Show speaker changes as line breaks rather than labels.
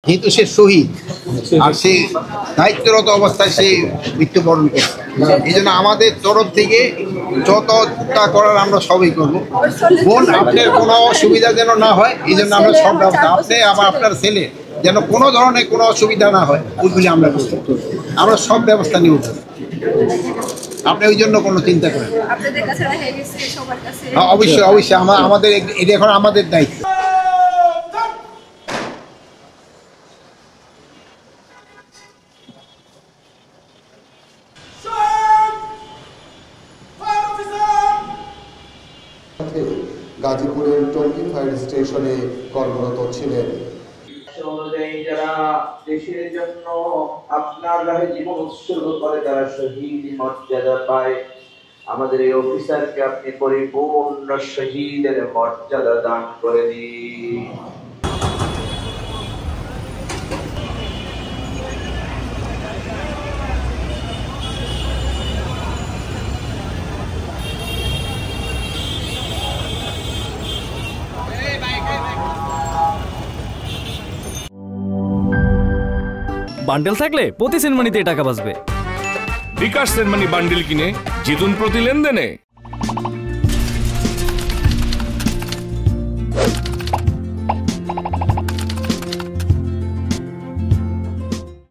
যেহেতু সে শহীদ আর সে দায়িত্বরত অবস্থায় সে মৃত্যুবরণ করছে, এই জন্য আমাদের তরফ থেকে যতটা করার আমরা সবই করব। বোন, আপনার কোনো অসুবিধা যেন না হয়, এই জন্য আমরা সব ব্যবস্থা, আপনি আবার আপনার ছেলে যেন কোনো ধরনের কোনো অসুবিধা না হয় ওইগুলি আমরা করব, আমরা সব ব্যবস্থা নিব। আপনি ওই জন্য কোনো চিন্তা করেন। অবশ্যই অবশ্যই আমাদের এটা এখন আমাদের দায়িত্ব।
গাজীপুরের টঙ্গী ফায়ার স্টেশনে কর্মরত ছিলেন।
যারা দেশের জন্য আপনার রাহে জীবন উৎসর্গ করে তারা শহীদ মর্যাদা পায়, আমাদের এই অফিসারকে আপনি পরিপূর্ণ শহীদের মর্যাদা দান করে দিন।
বান্ডেল থাকলে প্রতি সেনমানিতে টাকা বাঁচবে।
বিকাশ সেনমানি বান্ডেল কিনে জিতুন প্রতি লেনদেনে।